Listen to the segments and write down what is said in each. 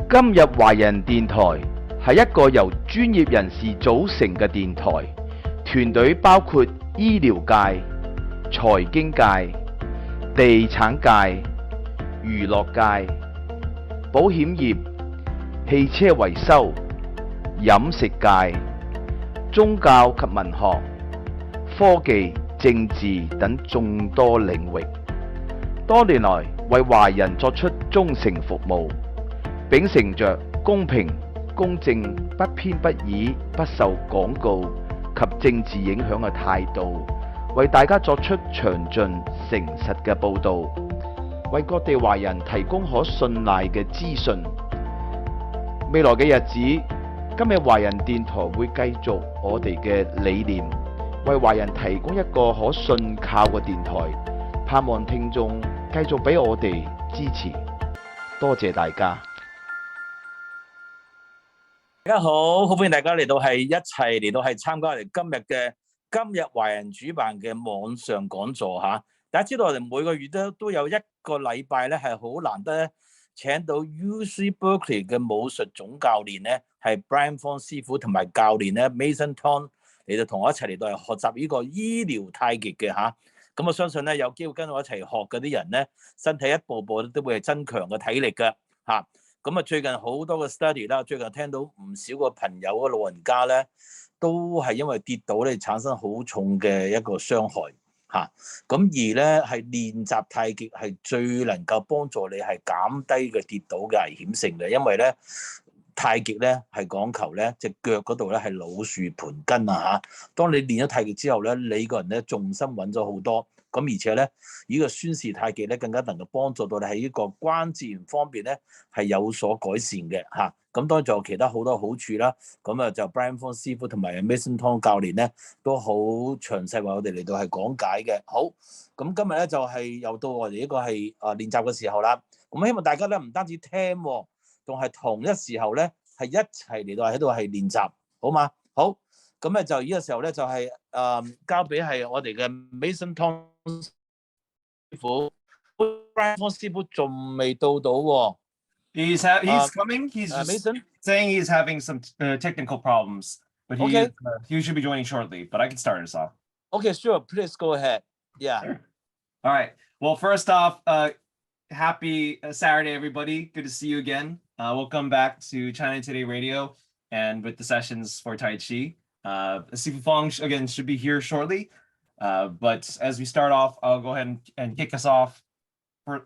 今日華人電台係一個由專業人士組成嘅電台，團隊包括醫療界、財經界、地產界、娛樂界、保險業、汽車維修、飲食界、宗教及文學、科技、政治等眾多領域，多年來為華人作出忠誠服務，秉承着公平、公正、不偏不倚、不受廣告及政治影響嘅態度，為大家作出詳盡、誠實嘅報導，為各地華人提供可信賴嘅資訊。未來嘅日子，今日華人電台會繼續我哋嘅理念，為華人提供一個可信靠嘅電台，盼望聽眾繼續俾我哋支持，多謝大家。大家好，好歡迎大家嚟到一齊嚟到參加我哋今日嘅今日華人主辦嘅網上講座嚇。大家知道我哋每個月都有一個禮拜咧係好難得請到 UC Berkeley 嘅武術總教練咧係 Bryant Fong 師傅同埋教練咧 Mason Tong 嚟到同我一齊嚟到學習呢個醫療太極嘅嚇。咁我相信咧有機會跟我一齊學嗰啲人咧，身體一步步都會係增強嘅體力嘅嚇。咁啊，最近好多嘅 study 啦，最近聽到唔少個朋友嘅老人家咧，都係因為跌倒咧產生好重嘅一個傷害嚇。咁而咧係練習太極係最能夠幫助你係減低嘅跌倒嘅危險性嘅，因為咧太極咧係講求咧隻腳嗰度咧係腦樹盤根啊嚇。當你練咗太極之後咧，你個人咧重心穩咗好多。咁而且咧，呢個孫氏太極咧更加能夠幫助到你喺呢個關節炎方面咧係有所改善嘅嚇。咁當然仲有其他好多好處啦。咁啊就 Bryant Fong 師傅同埋 Mason Tong 教練咧都好詳細為我哋嚟到係講解嘅。好，咁今日咧就係又到我哋呢個係練習嘅時候啦。咁希望大家咧唔單止聽，仲係同一時候咧係一齊嚟到喺度係練習，好嘛？好。咁咧就呢個時候咧就係交俾係我哋嘅 Mason Tong 師傅 ，Bryant Fong 師傅仲未到喎。He's coming. He's Mason saying he's having some technical problems, but he should be joining shortly. But I can start us off. Okay, sure. Please go ahead. Yeah. Sure. All right. Well, first off, happy Saturday, everybody. Good to see you again. Welcome back to China Today Radio and with the sessions for Tai Chi. Sifu Fong again should be here shortly, but as we start off, I'll go ahead and kick us off.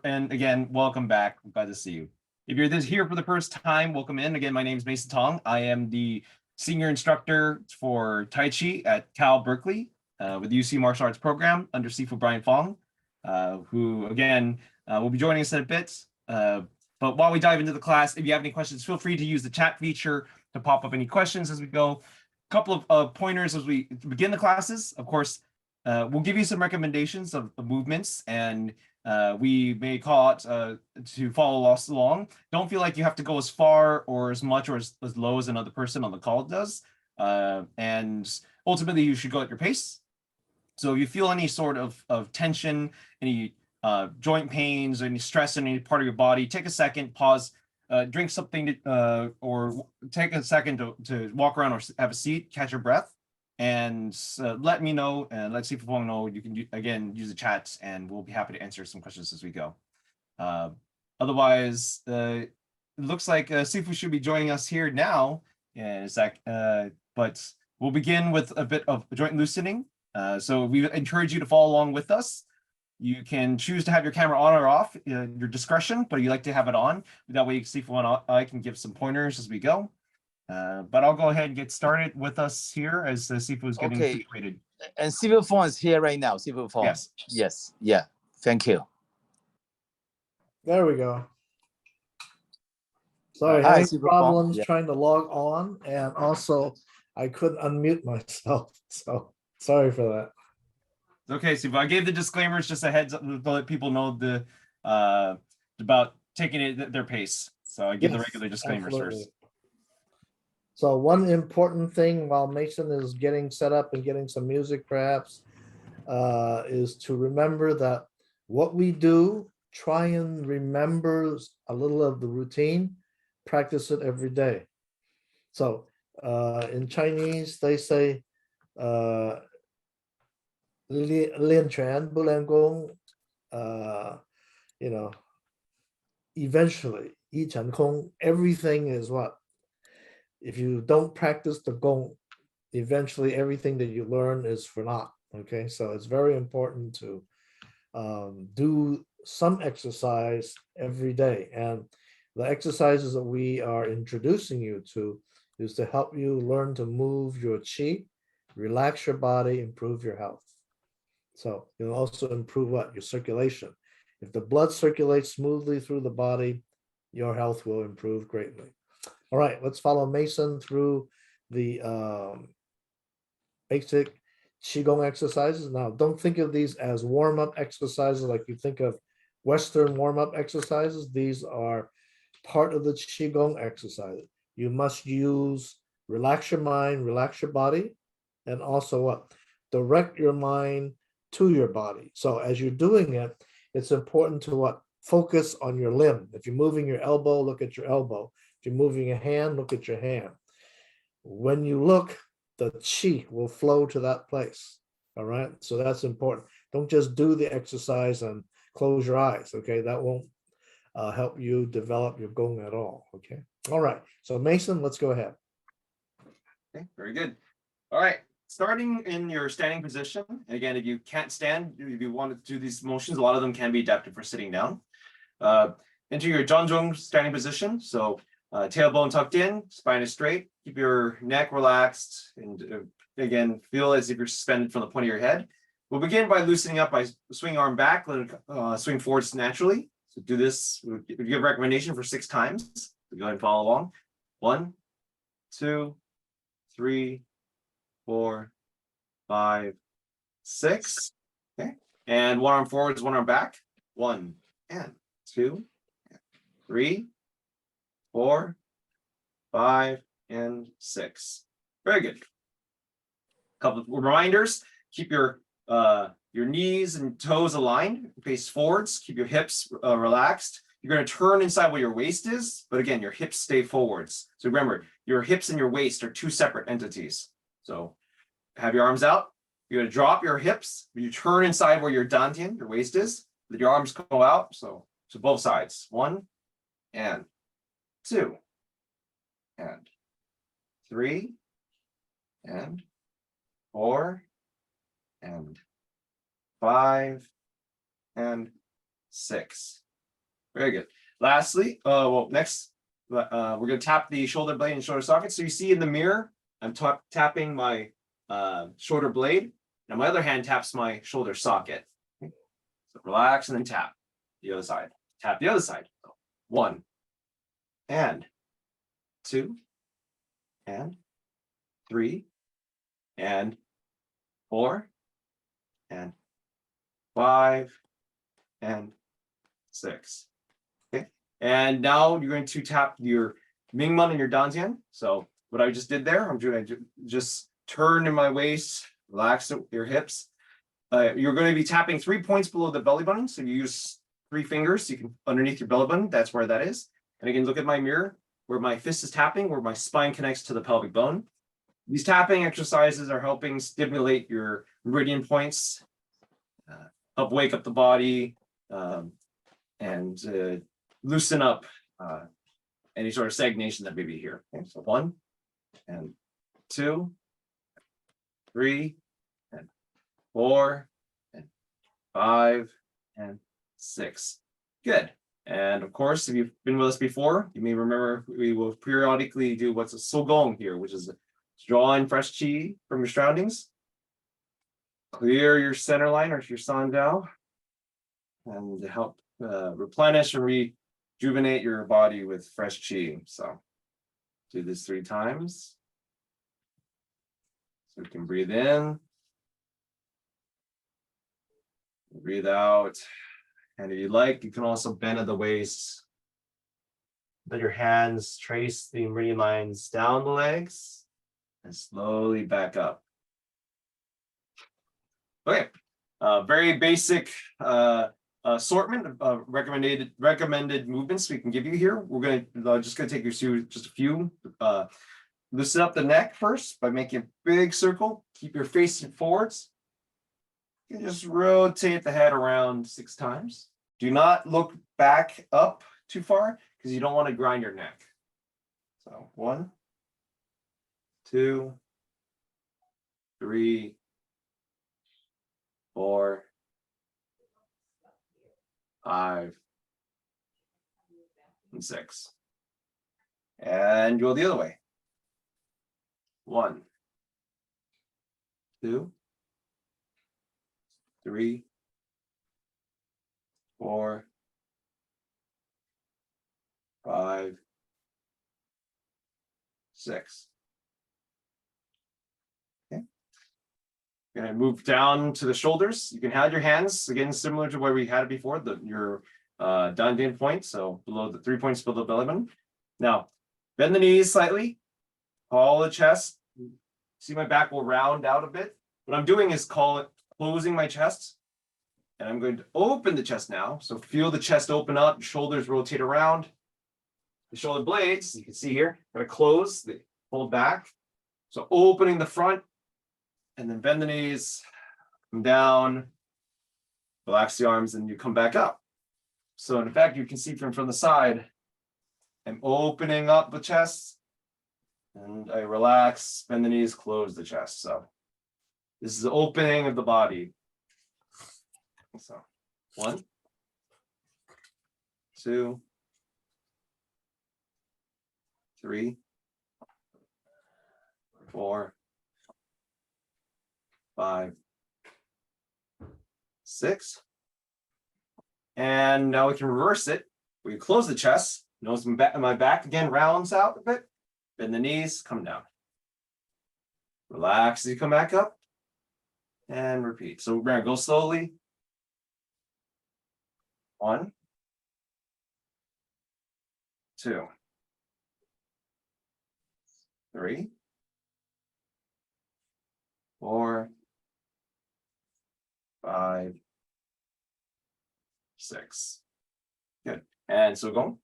And again, welcome back. I'm glad to see you. If you're here for the first time, welcome in. Again, my name is Mason Tong. I am the senior instructor for Tai Chi at Cal Berkeley with the UC Martial Arts Program under Sifu Bryant Fong, who again will be joining us in a bit. But while we dive into the class, if you have any questions, feel free to use the chat feature to pop up any questions as we go. Couple of pointers as we begin the classes. Of course, we'll give you some recommendations of movements, and we may call it to follow us along. Don't feel like you have to go as far or as much or as low as another person on the call does. And ultimately, you should go at your pace. So if you feel any sort of tension, any joint pains, any stress in any part of your body, take a second, pause, drink something or take a second to walk around or have a seat, catch your breath, and let me know and let Sifu Fong know. You can again use the chat and we'll be happy to answer some questions as we go. Otherwise, it looks like Sifu should be joining us here now, but we'll begin with a bit of joint loosening. So we encourage you to follow along with us. You can choose to have your camera on or off, your discretion, but you like to have it on. That way, Sifu and I can give some pointers as we go. But I'll go ahead and get started with us here as Sifu is getting situated. And Sifu Fong is here right now. Sifu Fong. Yes. Yeah. Thank you. There we go. Sorry, having problems trying to log on, and also I couldn't unmute myself. So sorry for that. Okay, Sifu. I gave the disclaimers just a heads up to let people know about taking it at their pace. So I give the regular disclaimers first. So one important thing while Mason is getting set up and getting some music perhaps is to remember that what we do, try and remember a little of the routine. practice it every day. So in Chinese, they say 练拳不练功 you know, eventually 一成空 everything is what? If you don't practice the gong, eventually everything that you learn is for naught. Okay, so it's very important to do some exercise every day. And the exercises that we are introducing you to is to help you learn to move your qi, relax your body, improve your health. So you'll also improve what? Your circulation. If the blood circulates smoothly through the body, your health will improve greatly. All right, let's follow Mason through the basic Qigong exercises. Now, don't think of these as warm-up exercises like you think of Western warm-up exercises. These are part of the Qigong exercise. You must use relax your mind, relax your body, and also what? Direct your mind to your body. So as you're doing it, it's important to what? Focus on your limb. If you're moving your elbow, look at your elbow. If you're moving your hand, look at your hand. When you look, the qi will flow to that place. All right, so that's important. Don't just do the exercise and close your eyes. Okay, that won't help you develop your gong at all. Okay, all right, so Mason, let's go ahead. Okay, very good. All right, starting in your standing position. Again, if you can't stand, if you want to do these motions, a lot of them can be adapted for sitting down. Into your Zhangzhong standing position. So tailbone tucked in, spine is straight. Keep your neck relaxed, and again, feel as if you're suspended from the point of your head. We'll begin by loosening up by swing arm back, let it swing forwards naturally. So do this. We give a recommendation for 6 times. So go ahead and follow along. 1, 2, 3, 4, 5, 6. Okay. And one arm forwards, one arm back. 1 and 2, 3, 4, 5, and 6. Very good. A couple of reminders. Keep your knees and toes aligned, face forwards. Keep your hips relaxed. You're going to turn inside where your waist is, but again, your hips stay forwards. So remember, your hips and your waist are 2 separate entities. So have your arms out. You're going to drop your hips. You turn inside where your dantian, your waist is. Let your arms go out. So both sides. 1 and 2 and 3 and 4 and 5 and 6. Very good. Lastly, next, we're going to tap the shoulder blade and shoulder socket. So you see in the mirror, I'm tapping my shoulder blade. Now my other hand taps my shoulder socket. Okay. So relax and then tap the other side. Tap the other side. 1 and 2 and 3 and 4 and 5 and 6. Okay, and now you're going to tap your Mingmen and your Dantian. So what I just did there, I'm doing just turn in my waist, relax your hips. You're going to be tapping 3 points below the belly button. So you use 3 fingers. You can underneath your belly button. That's where that is. And again, look at my mirror where my fist is tapping, where my spine connects to the pelvic bone. These tapping exercises are helping stimulate your meridian points, help wake up the body, and loosen up any sort of stagnation that may be here. Okay, so 1 and 2, 3 and 4 and 5 and 6. Good. And of course, if you've been with us before, you may remember we will periodically do what's a Sogong here, which is draw in fresh qi from your surroundings, clear your center line or your Sandao, and help replenish and rejuvenate your body with fresh qi. So do this 3 times. So you can breathe in, breathe out. And if you like, you can also bend at the waist. Let your hands trace the meridian lines down the legs and slowly back up. Okay, very basic assortment of recommended movements we can give you here. We're just gonna take you through just a few. Loosen up the neck first by making a big circle. Keep your facing forwards. You can just rotate the head around 6 times. Do not look back up too far because you don't want to grind your neck. So 1, 2, 3, 4, 5, and 6. And go the other way. 1, 2, 3, 4, 5, 6. Okay. You're gonna move down to the shoulders. You can have your hands again, similar to where we had it before, your Dandian point, so below the 3 points below the belly button. Now, bend the knees slightly, hollow the chest. See my back will round out a bit. What I'm doing is closing my chest, and I'm going to open the chest now. So feel the chest open up, shoulders rotate around. The shoulder blades, you can see here, going to close, they pull back. So opening the front, and then bend the knees, come down, relax the arms, and you come back up. So in fact, you can see from the side, I'm opening up the chest, and I relax, bend the knees, close the chest. So this is the opening of the body. So 1, 2, 3, 4, 5, 6. And now we can reverse it. We close the chest. Notice my back again rounds out a bit. Bend the knees, come down. Relax as you come back up. And repeat. So we're going to go slowly. 1, 2, 3, 4, 5, 6. Good. And so go.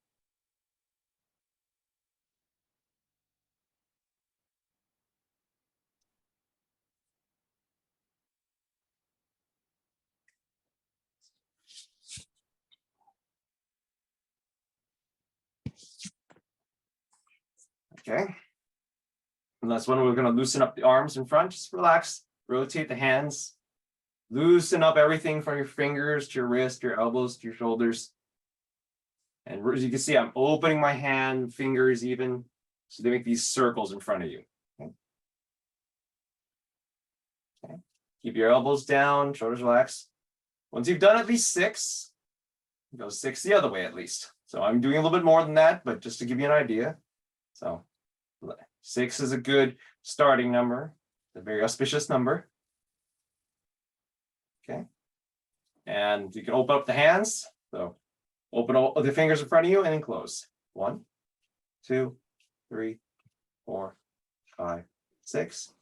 Okay. And that's when we're going to loosen up the arms in front. Just relax, rotate the hands, loosen up everything from your fingers to your wrist, your elbows to your shoulders. And as you can see, I'm opening my hand, fingers even, so they make these circles in front of you. Okay. Okay. Keep your elbows down, shoulders relaxed. Once you've done at least 6, go 6 the other way at least. So I'm doing a little bit more than that, but just to give you an idea. So 6 is a good starting number, a very auspicious number. Okay. And you can open up the hands. So open all the fingers in front of you and then close. 1, 2, 3, 4, 5, 6.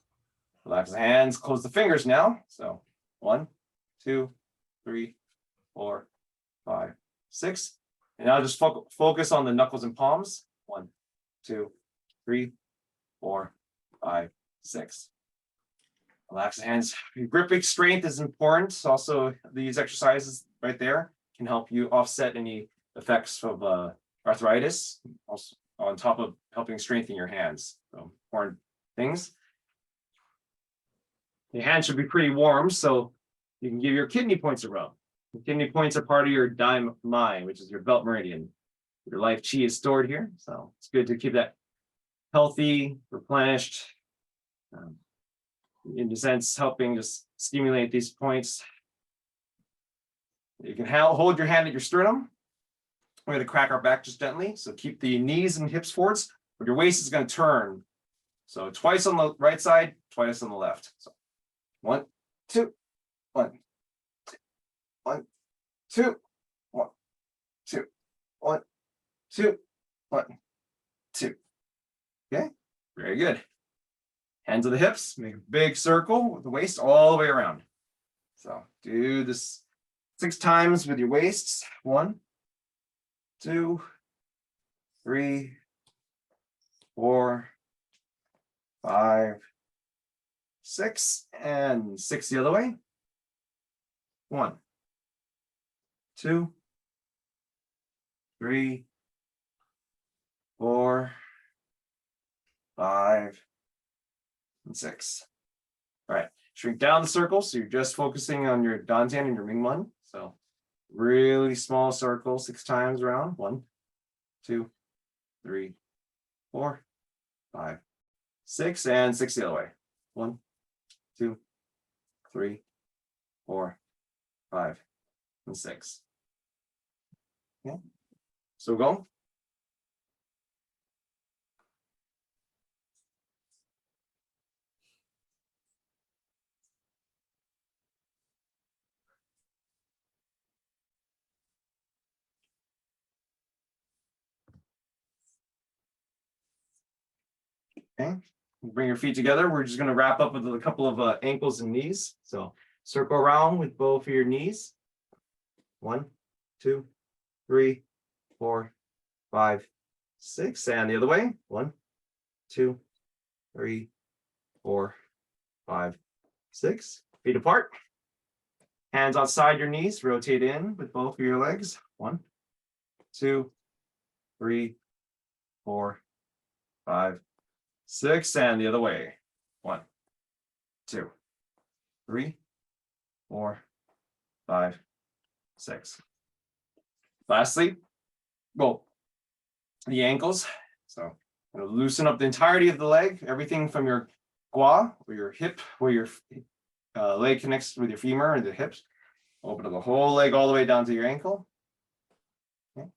Relax the hands, close the fingers now. So 1, 2, 3, 4, 5, 6. And now just focus on the knuckles and palms. 1, 2, 3, 4, 5, 6. Relax the hands. Gripping strength is important. Also, these exercises right there can help you offset any effects of arthritis, also on top of helping strengthen your hands. So important things. Your hands should be pretty warm, so you can give your kidney points a rub. The kidney points are part of your dai mai, which is your belt meridian. Your life chi is stored here, so it's good to keep that healthy, replenished, in a sense, helping just stimulate these points. You can hold your hand at your sternum. We're going to crack our back just gently. So keep the knees and hips forwards, but your waist is going to turn. So twice on the right side, twice on the left. So 1, 2, 1, 2, 1, 2, 1, 2, 1, 2, 1, 2. Okay, very good. Hands to the hips, make a big circle with the waist all the way around. So do this 6 times with your waists. 1, 2, 3, 4, 5, 6, and 6 the other way. 1, 2, 3, 4, 5, and 6. All right, shrink down the circle so you're just focusing on your dantian and your mingmen. So really small circle, 6 times around. 1, 2, 3, 4, 5, 6, and 6 the other way. 1, 2, 3, 4, 5, and 6. Okay, so go. Okay, bring your feet together. We're just going to wrap up with a couple of ankles and knees. So circle around with both of your knees. 1, 2, 3, 4, 5, 6, and the other way. 1, 2, 3, 4, 5, 6. Feet apart. Hands outside your knees. Rotate in with both of your legs. 1, 2, 3, 4, 5, 6, and the other way. 1, 2, 3, 4, 5, 6. Lastly, well, the ankles. So loosen up the entirety of the leg, everything from your gua, or your hip, where your leg connects with your femur and the hips. Open up the whole leg all the way down to your ankle. Okay.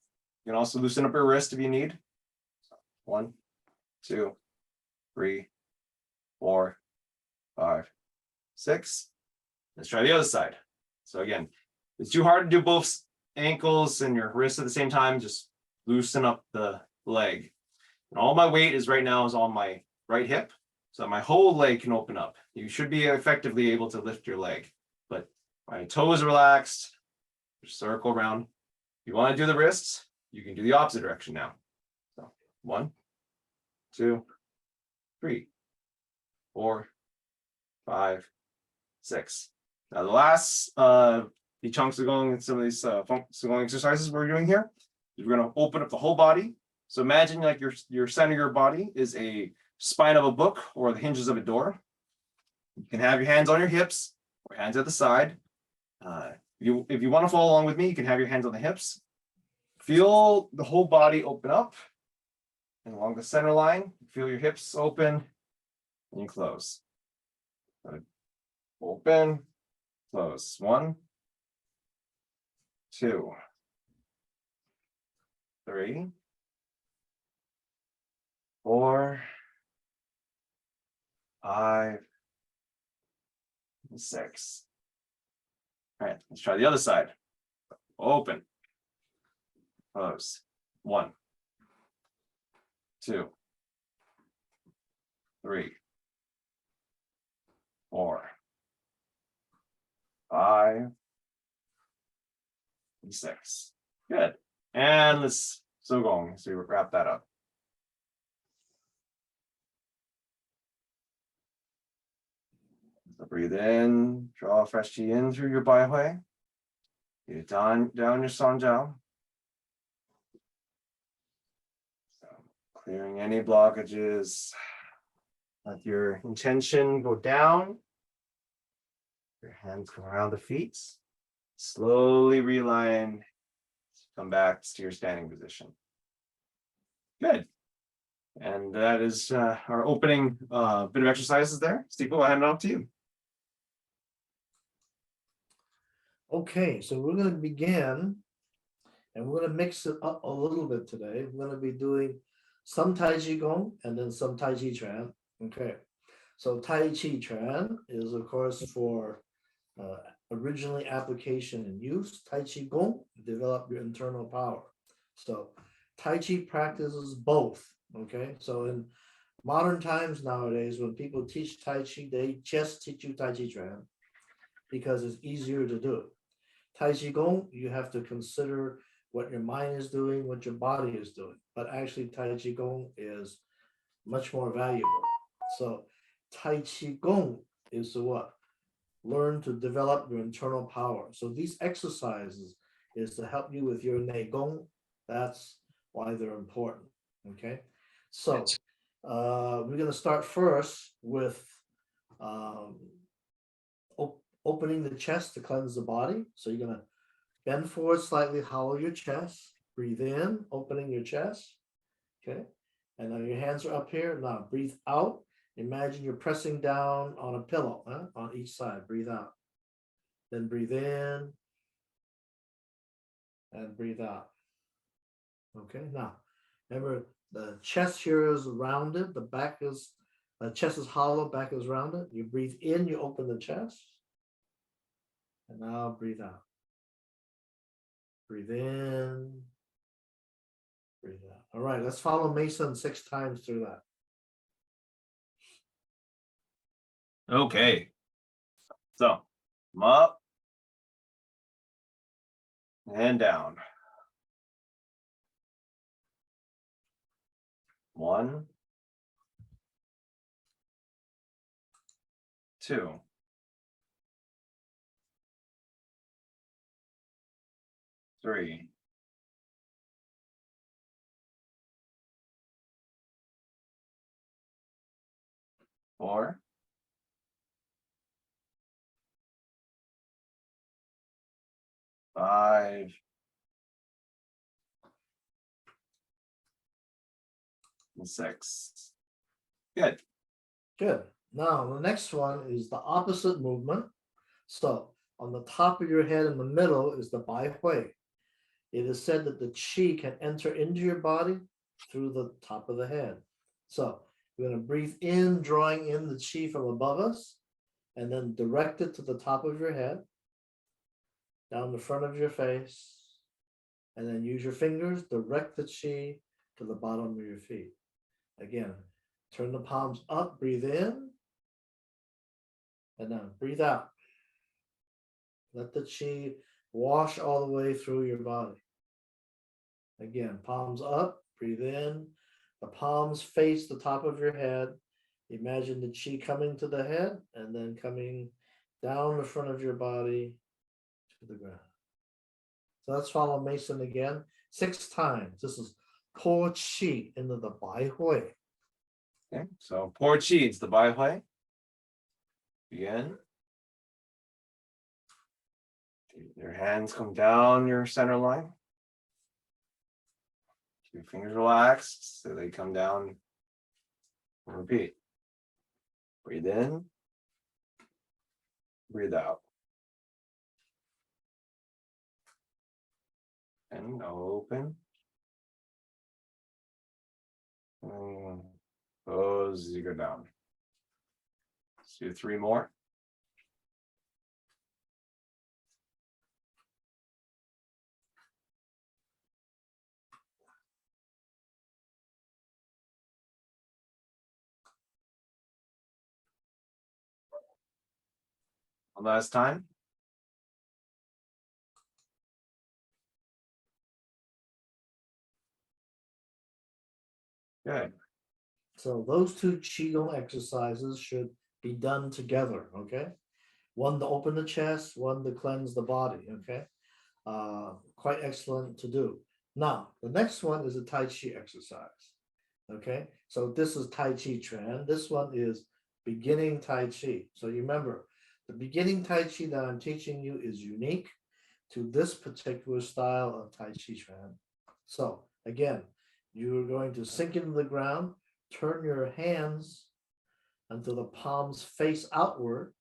You can also loosen up your wrist if you need. 1, 2, 3, 4, 5, 6. Let's try the other side. So again, it's too hard to do both ankles and your wrists at the same time. Just loosen up the leg. And all my weight is right now is on my right hip, so that my whole leg can open up. You should be effectively able to lift your leg, but my toe is relaxed. Just circle around. If you want to do the wrists, you can do the opposite direction now. So 1, 2, 3, 4, 5, 6. Now the last the chunks Qigong and some of these Fong Song Gong exercises we're doing here is we're going to open up the whole body. So imagine like your center of your body is a spine of a book or the hinges of a door. You can have your hands on your hips or hands at the side. If you want to follow along with me, you can have your hands on the hips. Feel the whole body open up, and along the center line, feel your hips open and you close. Open, close. 1, 2, 3, 4, 5, 6. All right, let's try the other side. Open, close. 1, 2, 3, 4, 5, 6. Good. And let's so going. So we wrap that up. So breathe in, draw fresh chi in through your baihui. Get it down your sanjiao. So clearing any blockages. Let your intention go down. Your hands come around the feet. Slowly realign. Come back to your standing position. Good. And that is our opening bit of exercises there. Steve, I'll hand it off to you. Okay, so we're going to begin, and we're going to mix it up a little bit today. We're going to be doing some Taijiquan and then some Tai Chi Chuan. Okay, so Tai Chi Chuan is, of course, for originally application and use. Tai Chi Gong, develop your internal power. So Tai Chi practices both. Okay, so in modern times nowadays, when people teach Tai Chi, they just teach you Tai Chi Chuan because it's easier to do. Taijiquan, you have to consider what your mind is doing, what your body is doing. But actually, Taijiquan is much more valuable. So Taijiquan is to what? Learn to develop your internal power. So these exercises is to help you with your Neigong. That's why they're important. Okay. So we're going to start first with opening the chest to cleanse the body. So you're going to bend forward slightly, hollow your chest, breathe in, opening your chest. Okay. And now your hands are up here. Now breathe out. Imagine you're pressing down on a pillow on each side. Breathe out. Then breathe in and breathe out. Okay. Now, remember the chest here is rounded. The chest is hollow, back is rounded. You breathe in, you open the chest. And now breathe out. Breathe in. Breathe out. All right, let's follow Mason 6 times through that. Okay. So, I'm up and down. 1, 2, 3, 4, 5, 6. Good. Good. Now, the next one is the opposite movement. So, on the top of your head in the middle is the Bai Hui. It is said that the qi can enter into your body through the top of the head. So, we're going to breathe in, drawing in the qi from above us, and then direct it to the top of your head, down the front of your face, and then use your fingers, direct the qi to the bottom of your feet. Again, turn the palms up, breathe in, and then breathe out. Let the qi wash all the way through your body. Again, palms up, breathe in. The palms face the top of your head. Imagine the qi coming to the head and then coming down the front of your body to the ground. So let's follow Mason again 6 times. This is pour qi into the Bai Hui. Okay, so pour qi into the Bai Hui. Begin. Your hands come down your center line. Keep your fingers relaxed so they come down. And repeat. Breathe in. Breathe out. And open. And close as you go down. Let's do 3 more. One last time. Good. So those 2 Qigong exercises should be done together, okay? One to open the chest, one to cleanse the body, okay? Quite excellent to do. Now, the next one is a Tai Chi exercise, okay? So this is Tai Chi Chuan. This one is beginning Tai Chi. So you remember, the beginning Tai Chi that I'm teaching you is unique to this particular style of Tai Chi Chuan. So again, you're going to sink into the ground, turn your hands until the palms face outward,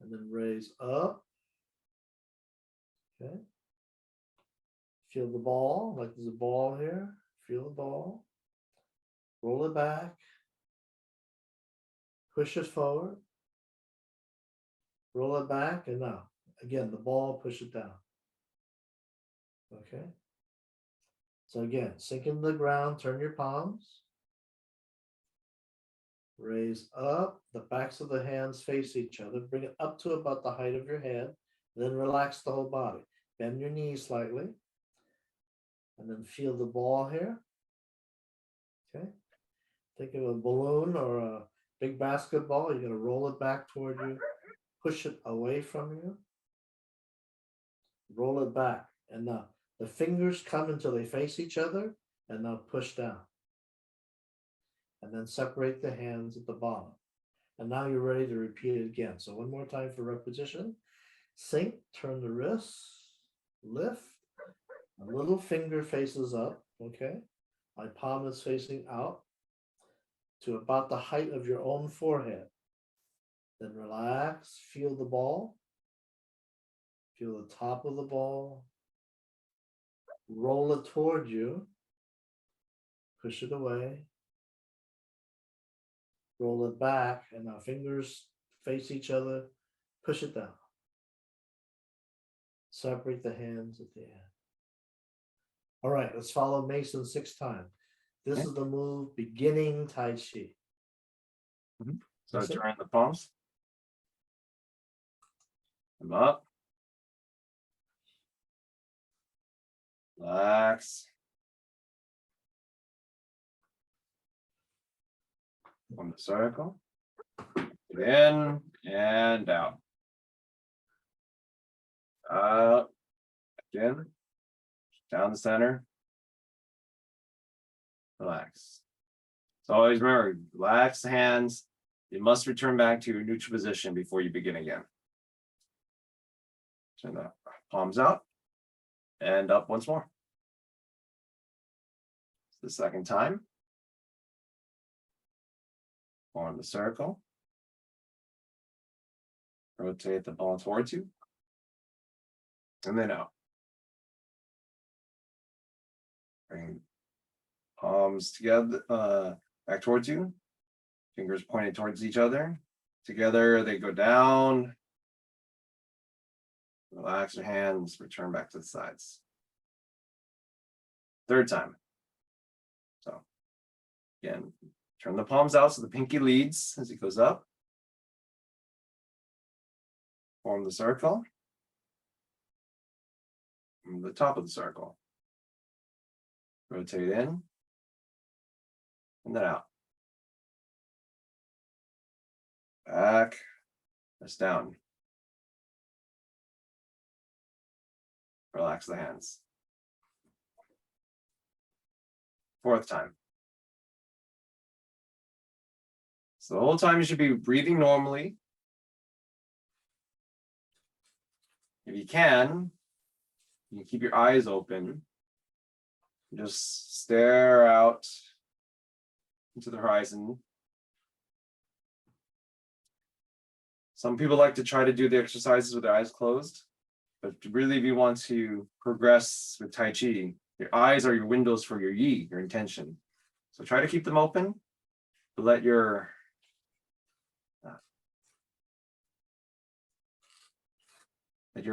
and then raise up. Okay. Feel the ball, like there's a ball here. Feel the ball. Roll it back. Push it forward. Roll it back, and now, again, the ball, push it down. Okay. So again, sink into the ground, turn your palms. Raise up, the backs of the hands face each other. Bring it up to about the height of your head. Then relax the whole body. Bend your knees slightly. And then feel the ball here. Okay. Think of a balloon or a big basketball. You're going to roll it back toward you. Push it away from you. Roll it back. And now the fingers come until they face each other. And now push down. And then separate the hands at the bottom. And now you're ready to repeat it again. So one more time for repetition. Sink, turn the wrists, lift. A little finger faces up, okay? My palm is facing out to about the height of your own forehead. Then relax, feel the ball. Feel the top of the ball. Roll it toward you. Push it away. Roll it back, and our fingers face each other. Push it down. Separate the hands at the end. All right, let's follow Mason 6 times. This is the move, beginning Tai Chi. So Mason? turn the palms. Come up. Relax. From the circle. In and out. Up. Again. Down the center. Relax. So always remember, relax the hands. You must return back to your neutral position before you begin again. Turn the palms out and up once more. The second time. Form the circle. Rotate the ball towards you. And then out. Bring palms together, back towards you. Fingers pointed towards each other. Together, they go down. Relax your hands, return back to the sides. Third time. So, again, turn the palms out so the pinky leads as it goes up. Form the circle. From the top of the circle. Rotate in. And then out. Back. Press down. Relax the hands. Fourth time. So the whole time you should be breathing normally. If you can keep your eyes open. Just stare out into the horizon. Some people like to try to do the exercises with their eyes closed, but really if you want to progress with Tai Chi, your eyes are your windows for your Yi, your intention. So try to keep them open, but let your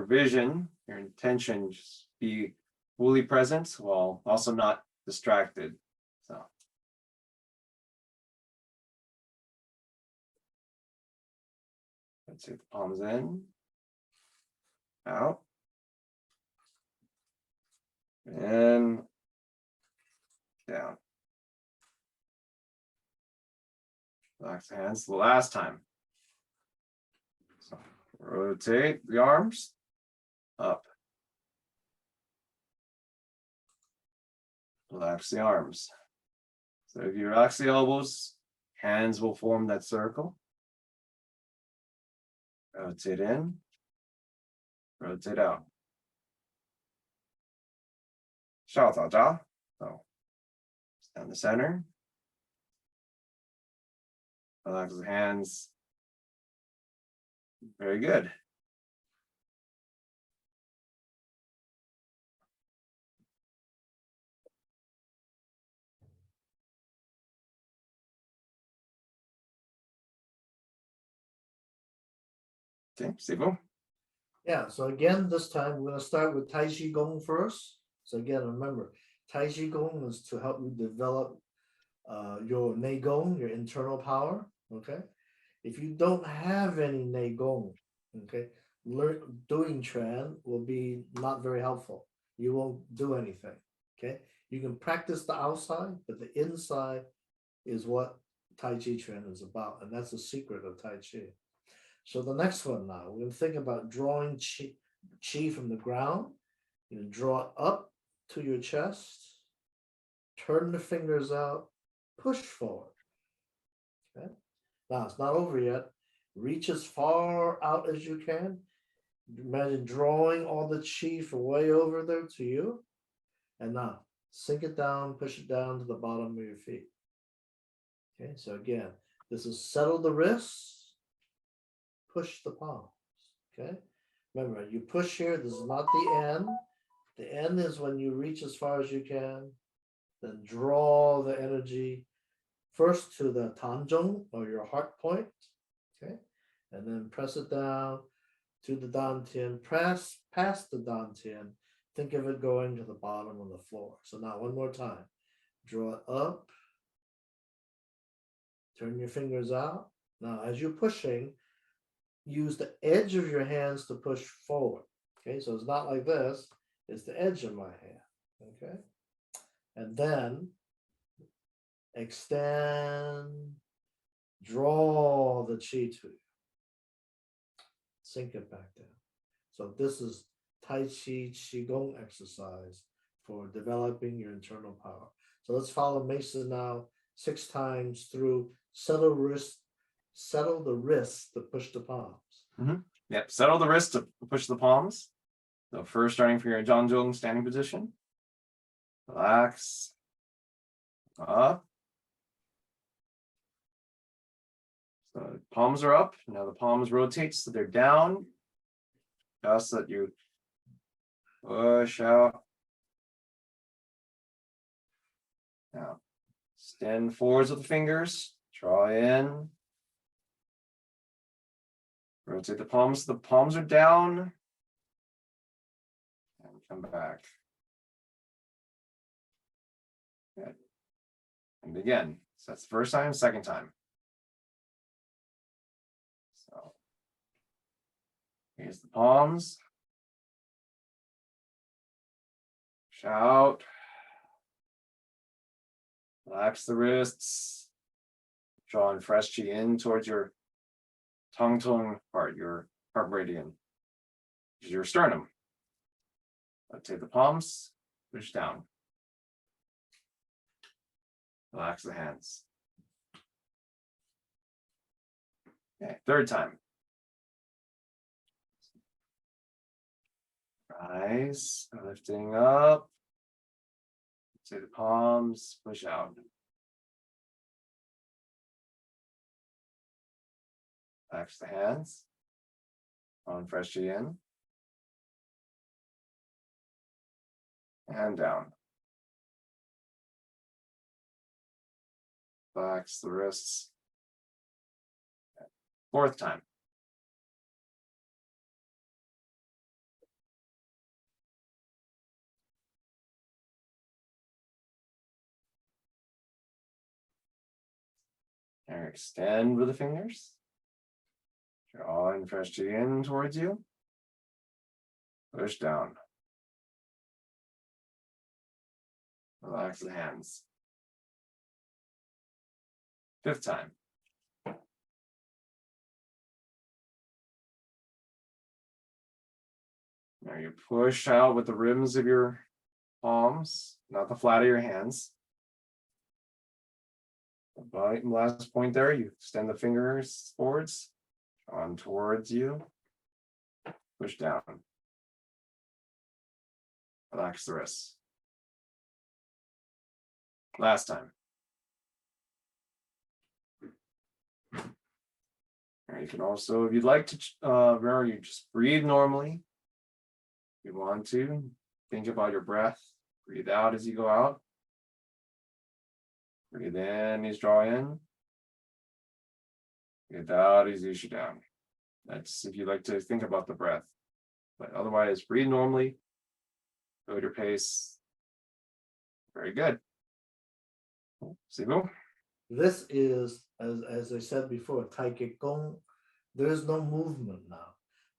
vision, your intention just be fully present while also not distracted. So let's take the palms in, out, and down. Relax the hands the last time. So rotate the arms up. Relax the arms. So if you relax the elbows, hands will form that circle. Rotate in, rotate out. 上早扎. So down the center. Relax the hands. Very good. Okay, Sibo. Yeah, so again, this time we're going to start with Tai Chi Gong first. So again, remember, Tai Chi Gong is to help you develop your Nei Gong, your internal power, okay? If you don't have any Nei Gong, okay, doing Quan will be not very helpful. You won't do anything. Okay, you can practice the outside, but the inside is what Tai Chi Quan is about, and that's the secret of Tai Chi. So the next one now, we're going to think about drawing chi from the ground. You draw it up to your chest, turn the fingers out, push forward. Okay, now it's not over yet. Reach as far out as you can. Imagine drawing all the chi from way over there to you. And now sink it down, push it down to the bottom of your feet. Okay, so again, this is settle the wrists, push the palms. Okay, remember, you push here, this is not the end. The end is when you reach as far as you can, then draw the energy first to the tanzhong or your heart point. Okay, and then press it down to the dantian, press past the dantian. Think of it going to the bottom of the floor. So now one more time, draw it up, turn your fingers out. Now as you're pushing, use the edge of your hands to push forward. Okay, so it's not like this, it's the edge of my hand. Okay, and then extend, draw the chi to you, sink it back down. So this is Tai Chi Qigong exercise for developing your internal power. So let's follow Mason now 6 times through settle the wrists to push the palms. Yep, settle the wrist to push the palms. So first, starting from your Zhanzhong standing position. Relax. Up. So the palms are up. Now the palms rotate so they're down. Just so that you push out. Now extend forwards with the fingers. Draw in. Rotate the palms. The palms are down. And come back. Good. And again. So that's the first time, second time. So here's the palms. Shout. Relax the wrists. Draw in fresh chi in towards your tongue part, your heart meridian, your sternum. Take the palms, push down. Relax the hands. Okay, third time. Rise, lifting up. Take the palms, push out. Relax the hands. On fresh chi in. And down. Relax the wrists. Fourth time. And extend with the fingers. Draw in fresh chi in towards you. Push down. Relax the hands. Fifth time. Now you push out with the rims of your palms, not the flat of your hands. But last point there, you extend the fingers forwards, on towards you, push down. Relax the wrists. Last time. Or you can also, if you'd like to, remember, you just breathe normally. If you want to, think about your breath. Breathe out as you go out. Breathe in as you draw in. Breathe out as you shoot down. That's if you like to think about the breath. But otherwise, breathe normally. Go at your pace. Very good. Sibu? This is, as I said before, Taiji Gong. There is no movement now.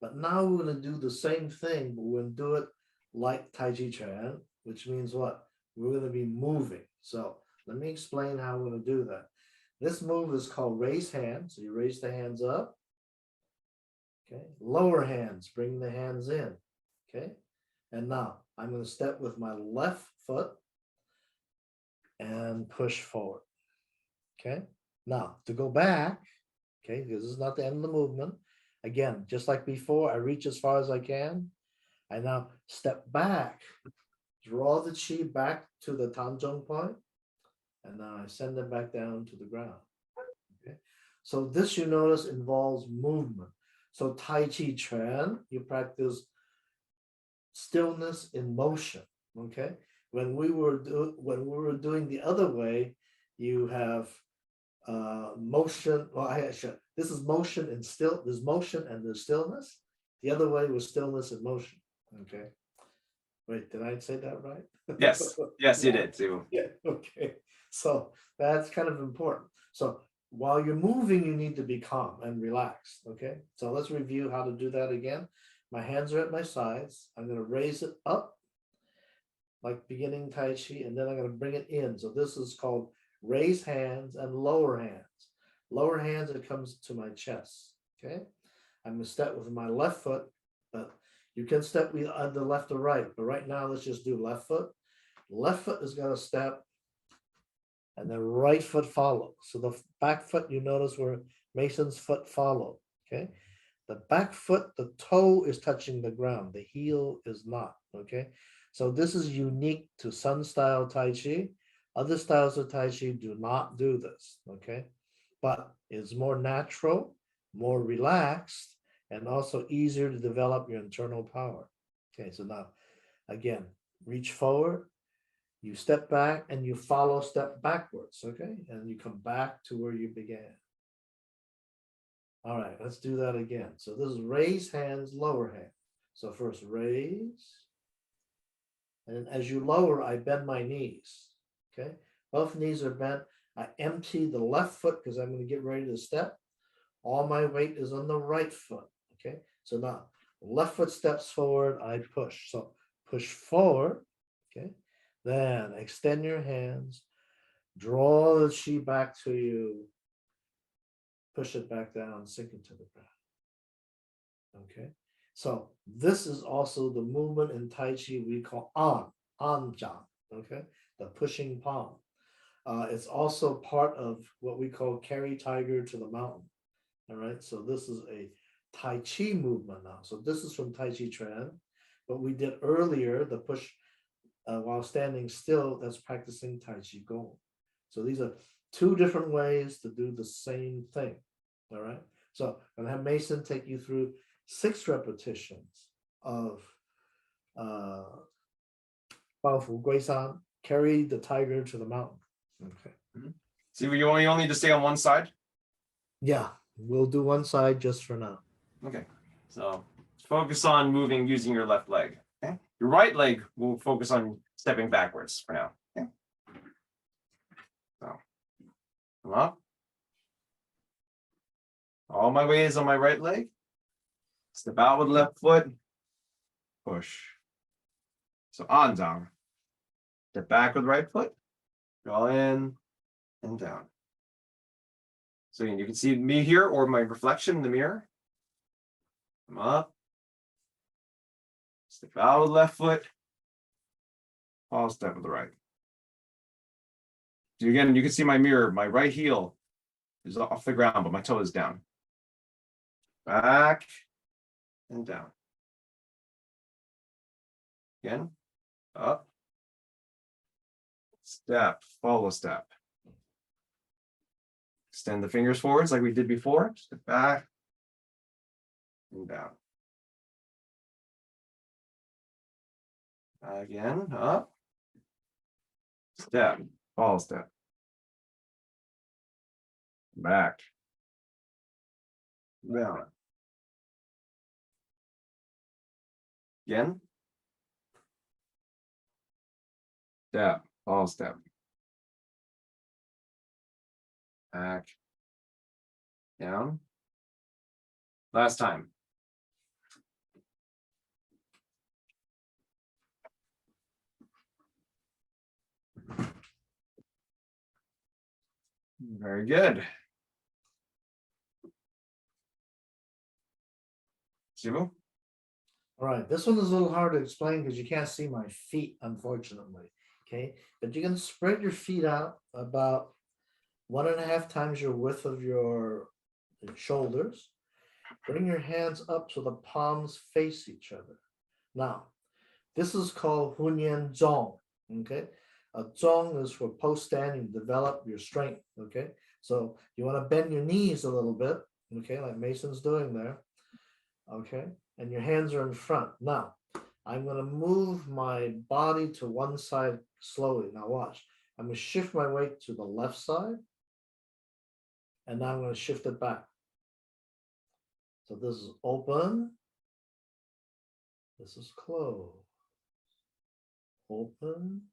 But now we're going to do the same thing, but we're going to do it like Tai Chi Chuan, which means what? We're going to be moving. So let me explain how we're going to do that. This move is called raise hands. So you raise the hands up. Okay. Lower hands, bring the hands in. Okay. And now I'm going to step with my left foot and push forward. Okay. Now to go back, okay, because this is not the end of the movement. Again, just like before, I reach as far as I can. I now step back, draw the chi back to the Tanzhong point, and now I send it back down to the ground. Okay. So this, you notice, involves movement. So Tai Chi Chuan, you practice stillness in motion. Okay. When we were doing the other way, you have motion. Well, this is motion and still. There's motion and there's stillness. The other way was stillness and motion. Okay. Wait, did I say that right? Yes. Yes, you did too. Yeah. Okay. So that's kind of important. So while you're moving, you need to be calm and relaxed. Okay. So let's review how to do that again. My hands are at my sides. I'm going to raise it up like beginning Tai Chi, and then I'm going to bring it in. So this is called raise hands and lower hands. Lower hands, it comes to my chest. Okay. I'm going to step with my left foot, but you can step with either left or right. But right now, let's just do left foot. Left foot is going to step, and then right foot follows. So the back foot, you notice where Mason's foot followed. Okay. The back foot, the toe is touching the ground. The heel is not. Okay. So this is unique to Sun style Tai Chi. Other styles of Tai Chi do not do this. Okay. But it's more natural, more relaxed, and also easier to develop your internal power. Okay. So now, again, reach forward, you step back, and you follow step backwards. Okay. And you come back to where you began. All right, let's do that again. So this is raise hands, lower hand. So first raise. And as you lower, I bend my knees. Okay. Both knees are bent. I empty the left foot because I'm going to get ready to step. All my weight is on the right foot. Okay. So now left foot steps forward, I push. So push forward. Okay. Then extend your hands. Draw the chi back to you. Push it back down, sink into the ground. Okay, so this is also the movement in Tai Chi we call Anjiang. Okay, the pushing palm. It's also part of what we call carry tiger to the mountain. All right, so this is a Tai Chi movement now. So this is from Tai Chi Chuan, but we did earlier the push while standing still. That's practicing Tai Chi Gong. So these are two different ways to do the same thing. All right. So I'm going to have Mason take you through 6 repetitions of Bao Fu Gui San, carry the tiger to the mountain. Okay. So you only need to stay on one side? Yeah, we'll do one side just for now. Okay. So focus on moving using your left leg. Okay. Your right leg will focus on stepping backwards for now. Okay. So come up. All my weight is on my right leg. Step out with left foot. Push. So Anjiang. Step back with right foot. Draw in and down. So you can see me here or my reflection in the mirror. Come up. Step out with left foot. I'll step with the right. So again, you can see my mirror. My right heel is off the ground, but my toe is down. Back and down. Again, up. Step, follow step. Extend the fingers forwards like we did before. Step back and down. Again, up. Step, follow step. Back. Down. Again. Step, follow step. Back. Down. Last time. Very good. Simu? All right, this one is a little hard to explain because you can't see my feet, unfortunately. Okay, but you can spread your feet out about 1.5 times your width of your shoulders. Bring your hands up so the palms face each other. Now, this is called Hunyan Zhong. Okay, a zhong is for post standing, develop your strength. Okay, so you want to bend your knees a little bit. Okay, like Mason's doing there. Okay, and your hands are in front. Now, I'm going to move my body to one side slowly. Now watch. I'm going to shift my weight to the left side. And now I'm going to shift it back. So this is open. This is closed. Open.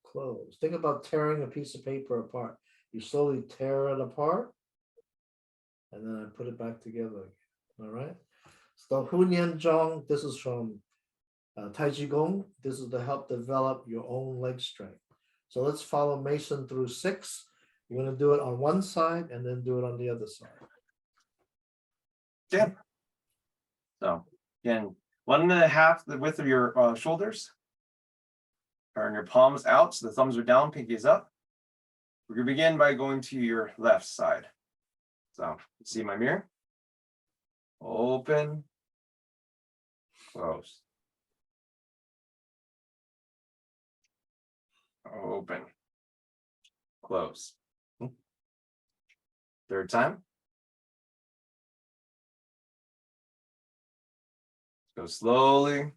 Close. Think about tearing a piece of paper apart. You slowly tear it apart. And then I put it back together again. All right. So Hunyan Zhong, this is from Taijiquan. This is to help develop your own leg strength. So let's follow Mason through 6. You're going to do it on one side and then do it on the other side. Yeah. So again, 1.5 the width of your shoulders. Turn your palms out so the thumbs are down, pinky is up. We're going to begin by going to your left side. So see my mirror. Open. Close. Open. Close. Third time. Go slowly.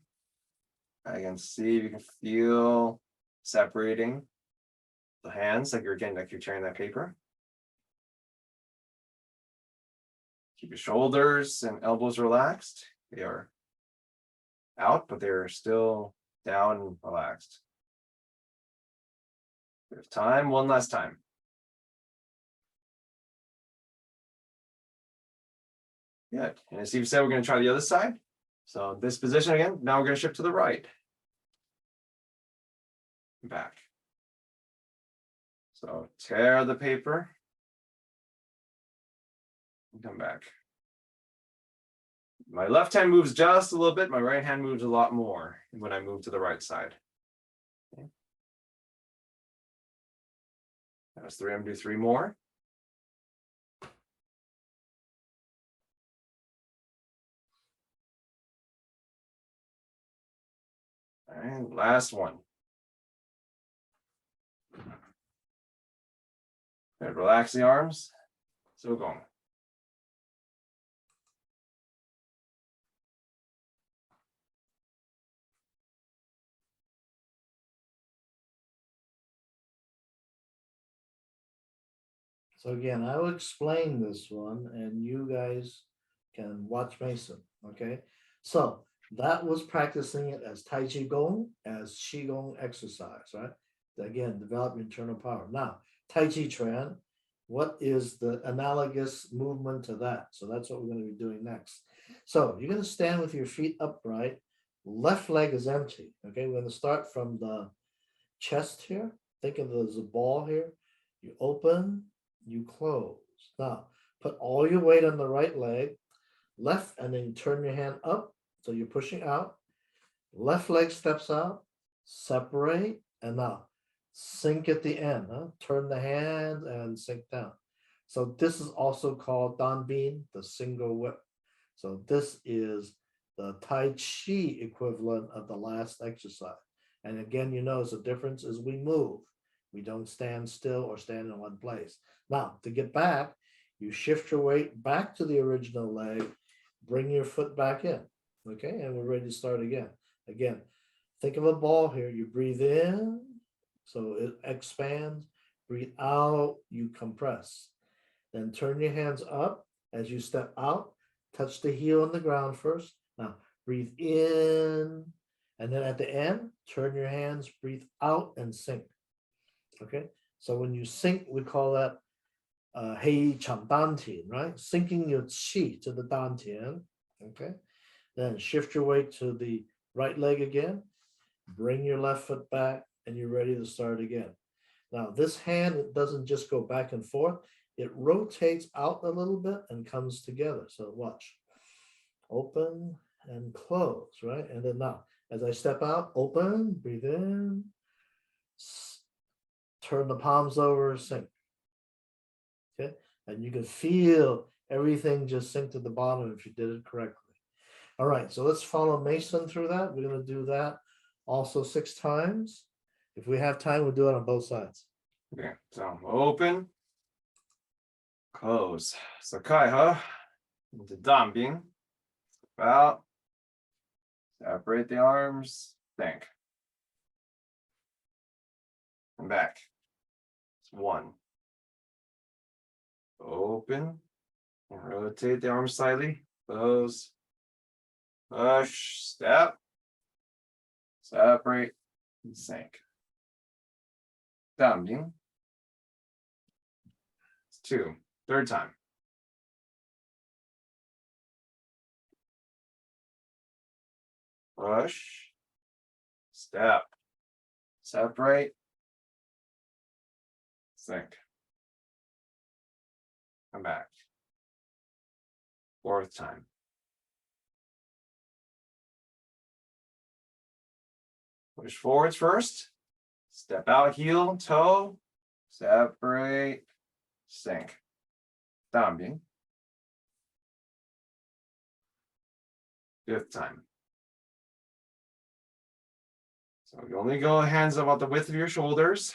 I can see if you can feel separating the hands like you're tearing that paper. Keep your shoulders and elbows relaxed. They are out, but they're still down and relaxed. There's time, one last time. Good. And as Steve said, we're going to try the other side. So this position again, now we're going to shift to the right. Back. So tear the paper. And come back. My left hand moves just a little bit. My right hand moves a lot more when I move to the right side. Okay. That was 3. I'm going to do 3 more. And last one. Good. Relax the arms. So Gong. So again, I will explain this one and you guys can watch Mason. Okay. So that was practicing it as Tai Chi Gong, as Qigong exercise, right? Again, develop internal power. Now, Tai Chi Chuan, what is the analogous movement to that? So that's what we're going to be doing next. So you're going to stand with your feet upright. Left leg is empty. Okay, we're going to start from the chest here. Think of it as a ball here. You open, you close. Now, put all your weight on the right leg, left, and then you turn your hand up. So you're pushing out. Left leg steps out, separate, and now sink at the end. Turn the hand and sink down. So this is also called Dan Bin, the single whip. So this is the Tai Chi equivalent of the last exercise. And again, you notice the difference is we move. We don't stand still or stand in one place. Now, to get back, you shift your weight back to the original leg, bring your foot back in. Okay, and we're ready to start again. Again, think of a ball here. You breathe in, so it expands. Breathe out, you compress. Then turn your hands up as you step out. Touch the heel on the ground first. Now, breathe in, and then at the end, turn your hands, breathe out, and sink. Okay, so when you sink, we call that Hei Chang Dan Tian, right? Sinking your qi to the Dan Tian. Okay. Then shift your weight to the right leg again. Bring your left foot back and you're ready to start again. Now this hand, it doesn't just go back and forth. It rotates out a little bit and comes together. So watch. Open and close, right? And then now, as I step out, open, breathe in, turn the palms over, sink. Okay, and you can feel everything just sink to the bottom if you did it correctly. All right, so let's follow Mason through that. We're going to do that also 6 times. If we have time, we'll do it on both sides. Okay, so open, close. So kai ha into dambing. Out. Separate the arms. Think. And back. It's 1. Open. And rotate the arms slightly. Close. Push. Step. Separate. And sink. Dambing. It's 2. Third time. Push. Step. Separate. Sink. Come back. 4th time. Push forwards first. Step out, heel, toe. Separate. Sink. Dambing. 5th time. So you only go hands about the width of your shoulders.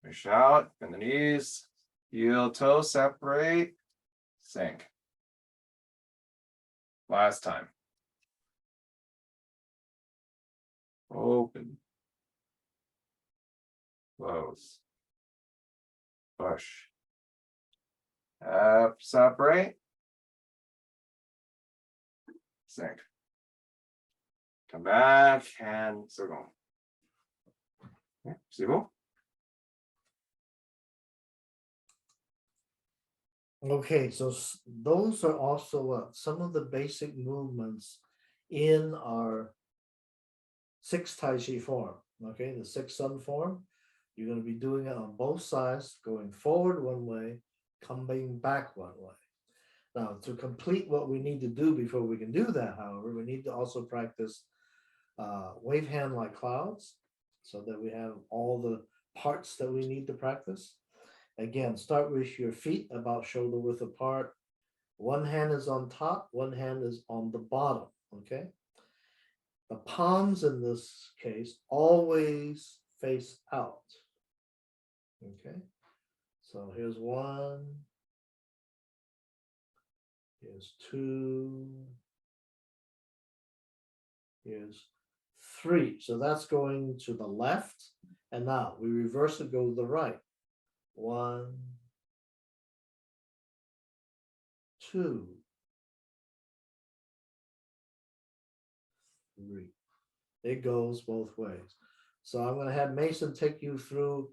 Push out, bend the knees, heel, toe, separate, sink. Last time. Open. Close. Push. Up, separate. Sink. Come back and circle. Okay, circle. Okay, so those are also some of the basic movements in our 6 Tai Chi form. Okay, the 6 Sun form. You're going to be doing it on both sides, going forward one way, coming back one way. Now, to complete what we need to do before we can do that, however, we need to also practice wave hand like clouds so that we have all the parts that we need to practice. Again, start with your feet about shoulder width apart. One hand is on top, one hand is on the bottom, okay? The palms in this case always face out, okay? So here's 1, here's 2, here's 3. So that's going to the left, and now we reverse it, go to the right. 1, 2, 3. It goes both ways. So I'm going to have Mason take you through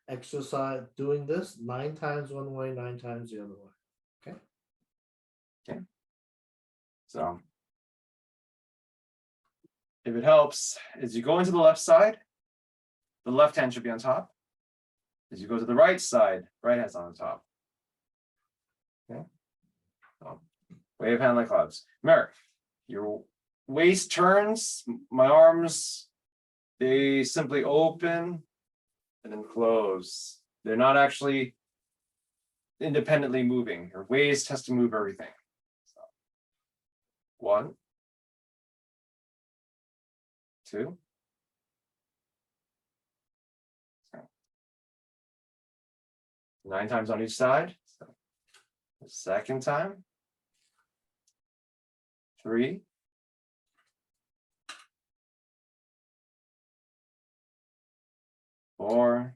exercise doing this 9 times one way, 9 times the other way. Okay. Okay. So if it helps, as you go into the left side, the left hand should be on top. As you go to the right side, right hand's on top. Okay. So, wave hand like clouds. Remember, your waist turns, my arms, they simply open and then close. They're not actually independently moving. Your waist has to move everything. So, 1, 2. 9 times on each side. So the second time. 3. 4.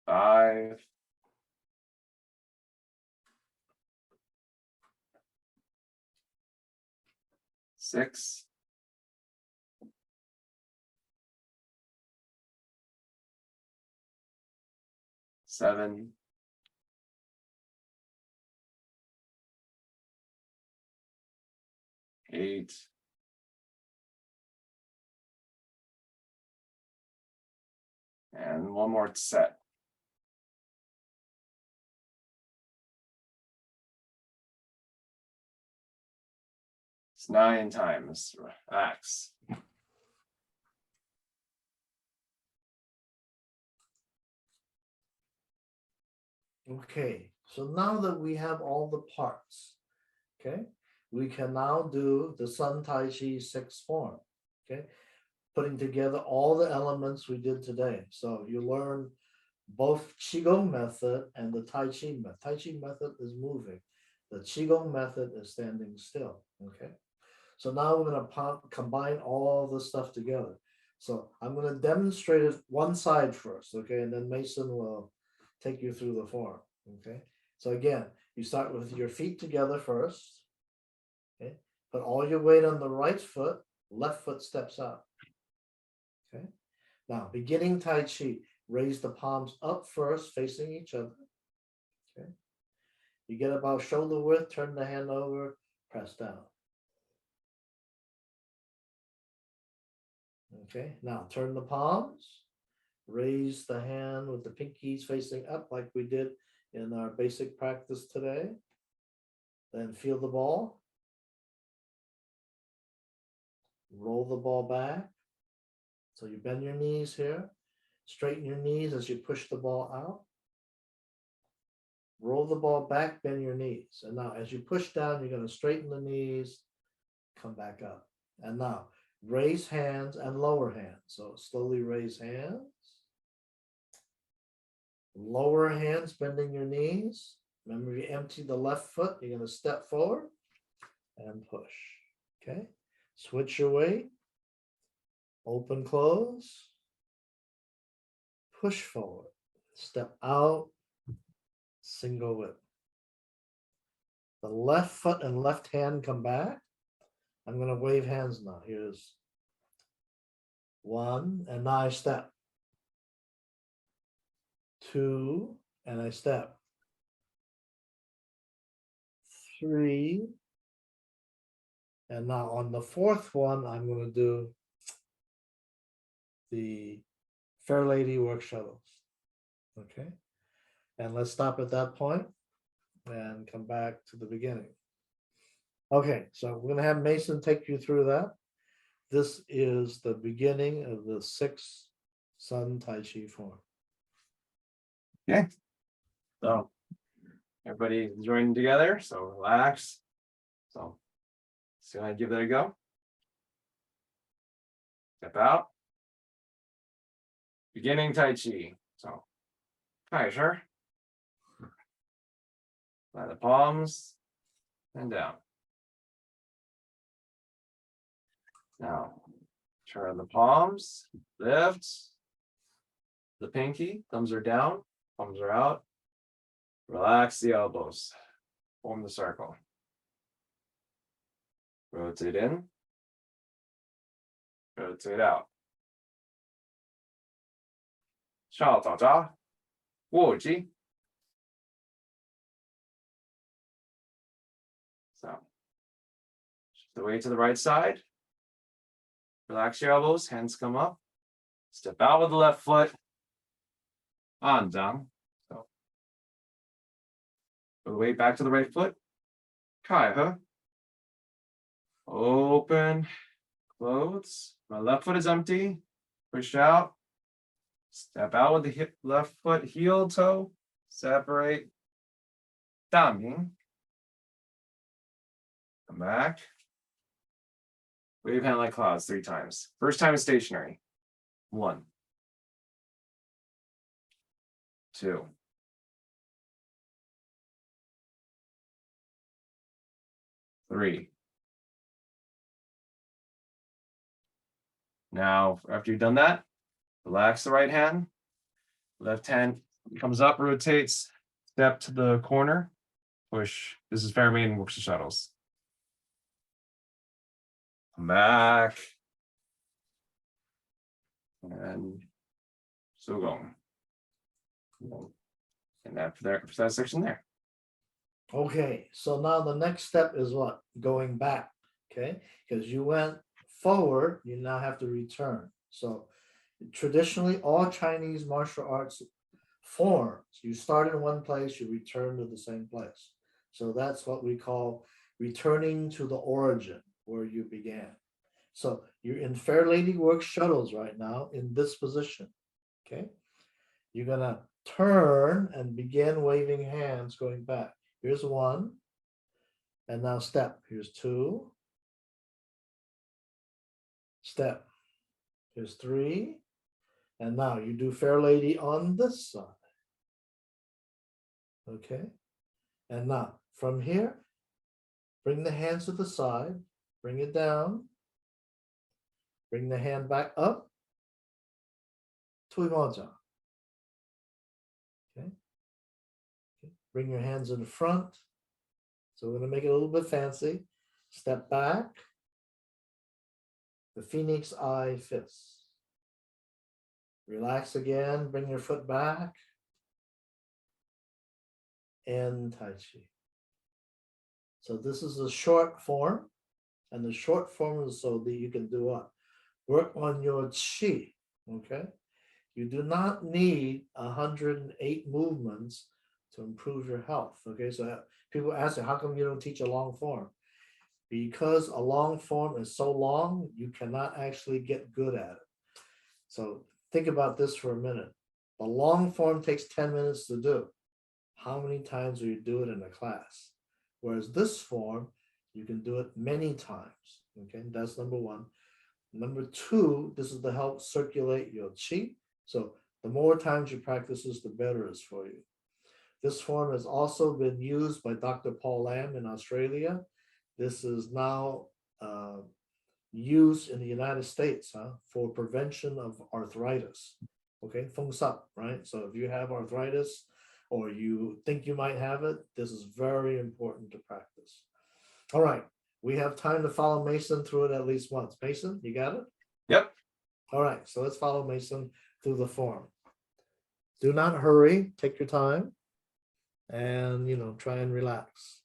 5. 6. 7. 8. 8. And one more set. It's 9 times. Relax. Okay, so now that we have all the parts, okay, we can now do the Sun Taiji 6 form, okay, putting together all the elements we did today. So you learn both Qigong method and the Tai Chi method. Tai Chi method is moving. The Qigong method is standing still, okay? So now we're going to combine all the stuff together. So I'm going to demonstrate it one side first, okay, and then Mason will take you through the form, okay? So again, you start with your feet together first, okay? Put all your weight on the right foot, left foot steps out, okay? Now, beginning Tai Chi, raise the palms up first, facing each other, okay? You get about shoulder width, turn the hand over, press down. Okay, now turn the palms, raise the hand with the pinkies facing up like we did in our basic practice today. Then feel the ball. Roll the ball back. So you bend your knees here. Straighten your knees as you push the ball out. Roll the ball back, bend your knees. And now as you push down, you're going to straighten the knees, come back up. And now raise hands and lower hands. So slowly raise hands. Lower hands, bending your knees. Remember, you empty the left foot, you're going to step forward and push. Okay. Switch your weight. Open, close. Push forward. Step out. Single whip. The left foot and left hand come back. I'm going to wave hands now. Here's 1, and now I step. 2, and I step. 3, and now on the 4th one, I'm going to do the Fair Lady work shuttles. Okay, and let's stop at that point and come back to the beginning. Okay, so we're going to have Mason take you through that. This is the beginning of the 6th Sun Taichi form. Okay. So everybody joining together, so relax. So go ahead and give that a go. Step out. Beginning Tai Chi. So Tai Chi. By the palms and down. Now turn the palms, lift the pinky, thumbs are down, palms are out. Relax the elbows, form the circle. Rotate in, rotate out. 上早扎，握肌。So, shift the weight to the right side. Relax your elbows, hands come up. Step out with the left foot. On down. So, put the weight back to the right foot. Kai he. Open, close. My left foot is empty. Push out. Step out with the hip, left foot, heel toe. Separate. Daming. Come back. Wave hand like clouds 3 times. First time is stationary. 1, 2, 3. Now, after you've done that, relax the right hand. Left hand comes up, rotates, step to the corner, push. This is fair main works the shuttles. Come back. And so going. And after that section there. Okay, so now the next step is what? Going back. okay? Because you went forward, you now have to return. So traditionally, all Chinese martial arts forms, you start in one place, you return to the same place. So that's what we call returning to the origin where you began. So you're in Fair Lady Work shuttles right now in this position, okay? You're gonna turn and begin waving hands going back. Here's one, and now step. Here's two, step. Here's three, and now you do Fair Lady on this side. Okay, and now from here, bring the hands to the side, bring it down, bring the hand back up, Tuimaja. Okay, bring your hands in front. So we're going to make it a little bit fancy. Step back, the Phoenix Eye fist. Relax again, bring your foot back, and Tai Chi. So this is a short form, and the short form is so that you can do what? Work on your Chi, okay? You do not need 108 movements to improve your health, okay? So people ask you, how come you don't teach a long form? Because a long form is so long, you cannot actually get good at it. So think about this for a minute. The long form takes 10 minutes to do. How many times do you do it in a class? Whereas this form, you can do it many times. Okay, that's number one. Number two, this is to help circulate your Qi. So the more times you practice this, the better it is for you. This form has also been used by Dr. Paul Lam in Australia. This is now used in the United States for prevention of arthritis. Okay, Fong Song, right? So if you have arthritis or you think you might have it, this is very important to practice. All right, we have time to follow Mason through it at least once. Mason, you got it? Yep. All right, so let's follow Mason through the form. Do not hurry, take your time, and try and relax.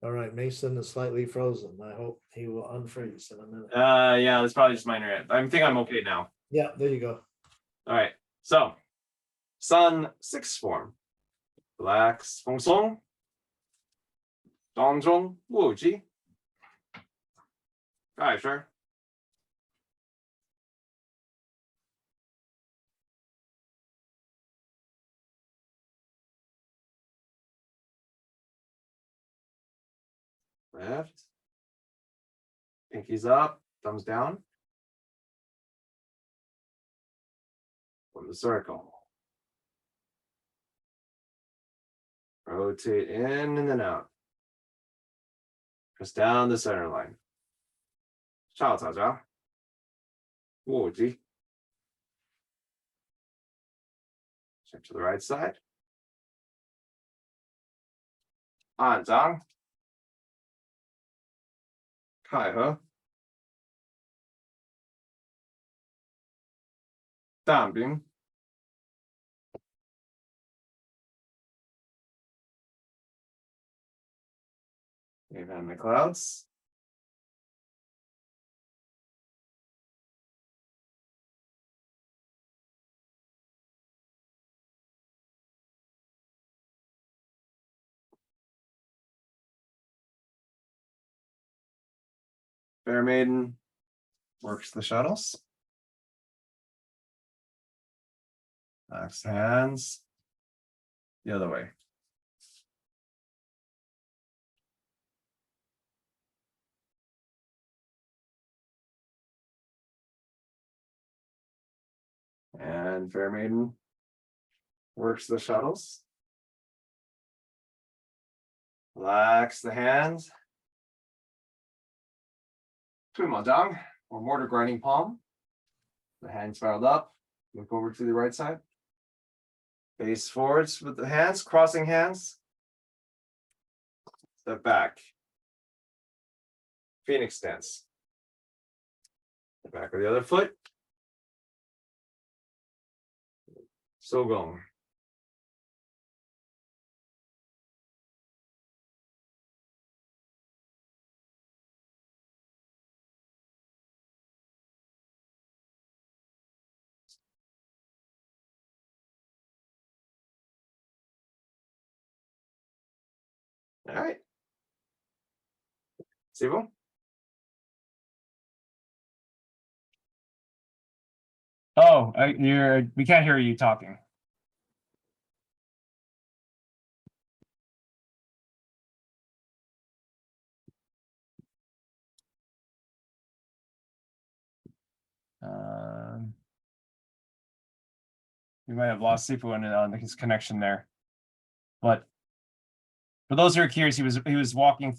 All right, Mason is slightly frozen. I hope he will unfreeze in a minute. Yeah, that's probably just minor. I think I'm okay now. Yeah, there you go. All right, so Sun 6 form. Relax, Fong Song. 当中握肌。盖身。Lift. Pinkies up, thumbs down. From the circle. Rotate in and then out. Press down the center line. 上草脚。握肌。Check to the right side. 按掌。开合。淡兵。Even in the clouds. Bear Maiden works the shuttles. Relax hands. The other way. And Fair Maiden works the shuttles. Relax the hands. Tuimadang or mortar grinding palm. The hands spiraled up. Look over to the right side. Face forwards with the hands, crossing hands. Step back. Phoenix stance. The back of the other foot. Sogong. All right. Steve? Oh, we can't hear you talking. We might have lost Sifu on his connection there, but for those who are curious, he was walking.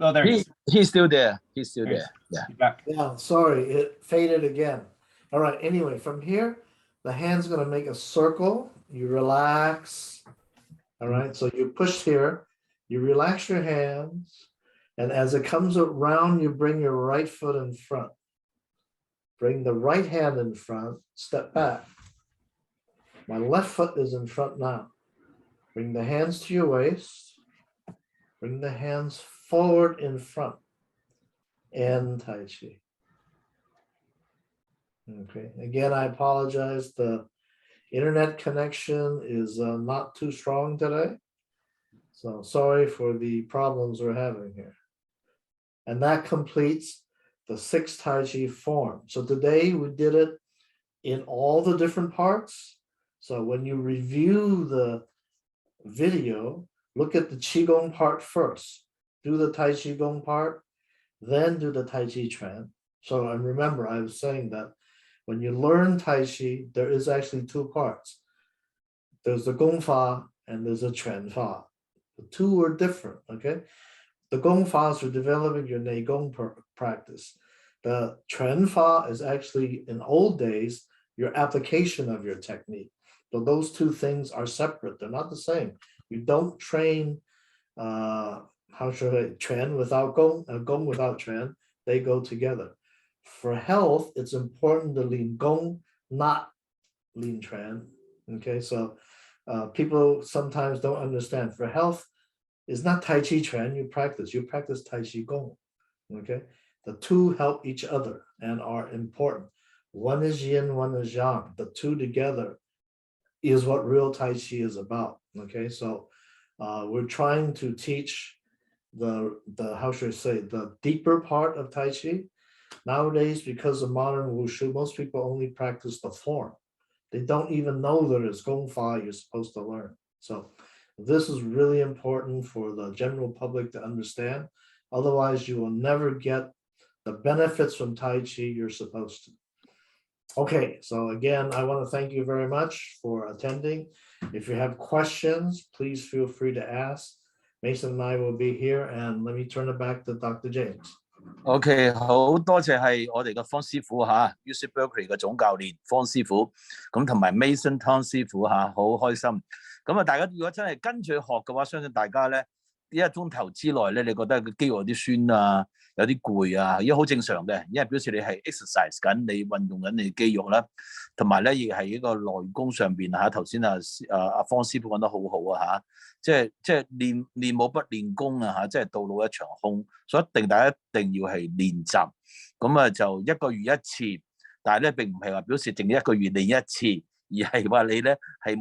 Oh, there he is. He's still there. He's still there. Yeah. Back. Yeah, sorry, it faded again. All right, anyway, from here, the hand's going to make a circle. You relax. All right, so you push here, you relax your hands, and as it comes around, you bring your right foot in front. Bring the right hand in front, step back. My left foot is in front now. Bring the hands to your waist. Bring the hands forward in front. And Tai Chi. Okay, again, I apologize. The internet connection is not too strong today. So sorry for the problems we're having here. And that completes the 6 Tai Chi form. So today we did it in all the different parts. So when you review the video, look at the Qigong part first. Do the Tai Chi Gong part, then do the Tai Chi Chuan. So and remember, I was saying that when you learn Tai Chi, there is actually 2 parts. There's the Gong Fa and there's a Chuan Fa. The 2 are different, okay? The Gong Fa is for developing your Nei Gong practice. The Chuan Fa is actually, in old days, your application of your technique. So those 2 things are separate. They're not the same. You don't train, how should I, Chuan without Gong, Gong without Chuan. They go together. For health, it's important to lean Gong, not lean Chuan. Okay, so people sometimes don't understand. For health, it's not Tai Chi Chuan you practice Tai Chi Gong. Okay, the 2 help each other and are important. One is yin, one is yang. The 2 together is what real Tai Chi is about. Okay, so we're trying to teach the how should I say, the deeper part of Tai Chi. Nowadays, because of modern wushu, most people only practice the form. They don't even know that it's Gong Fa you're supposed to learn. So this is really important for the general public to understand. Otherwise, you will never get the benefits from Tai Chi you're supposed to. Okay, so again, I want to thank you very much for attending. If you have questions, please feel free to ask. Mason and I will be here, and let me turn it back to Dr. James. OK， 好多謝係我哋嘅方師傅嚇 ，UC Berkeley 嘅總教練方師傅，咁同埋 Mason Tong 師傅嚇，好開心。咁啊，大家如果真係跟住去學嘅話，相信大家咧1個鐘頭之內咧，你覺得個肌肉有啲酸啊，有啲攰啊，已經好正常嘅，因為表示你係 exercise 緊，你運動緊你嘅肌肉啦，同埋咧亦係一個內功上邊嚇。頭先阿方師傅講得好好啊嚇。即係練武不練功啊嚇，即係道路一場空，所以大家一定要係練習。咁啊就1個月1次，但係咧並唔係話表示淨1個月練1次，而係話你咧係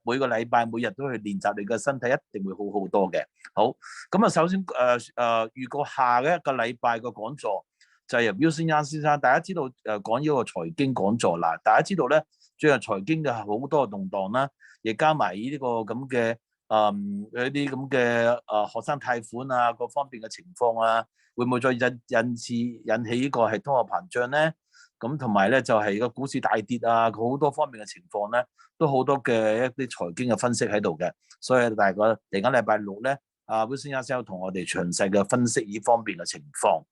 每個禮拜每日都去練習，你嘅身體一定會好好多嘅。好，咁啊首先預告下嘅1個禮拜個講座就係由 UC 先生，大家知道講呢個財經講座啦。大家知道咧最近財經嘅好多動盪啦，亦加埋呢個咁嘅。有啲咁嘅學生貸款啊，各方面嘅情況啊，會唔會再引起呢個係通貨膨脹咧？咁同埋咧就係個股市大跌啊，好多方面嘅情況咧，都好多嘅一啲財經嘅分析喺度嘅。所以大概嚟緊禮拜6咧，Wilson 先生同我哋詳細嘅分析呢方面嘅情況。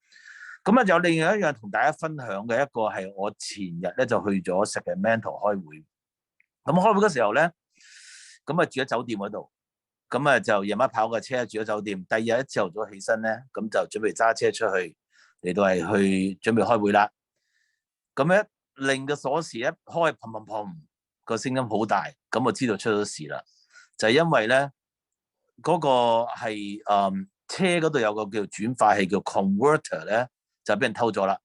咁啊，有另外一樣同大家分享嘅一個係我前日咧就去咗 Sacramento 開會。咁開會嗰時候咧，咁啊住喺酒店嗰度。咁啊就夜晚跑個車住咗酒店，第二日朝頭早起身咧，咁就準備揸車出去嚟到係去準備開會啦。咁一令個鎖匙一開，砰砰砰個聲音好大，咁我知道出咗事啦。就係因為咧嗰個係車嗰度有個叫轉化器叫 converter 咧，就俾人偷咗啦。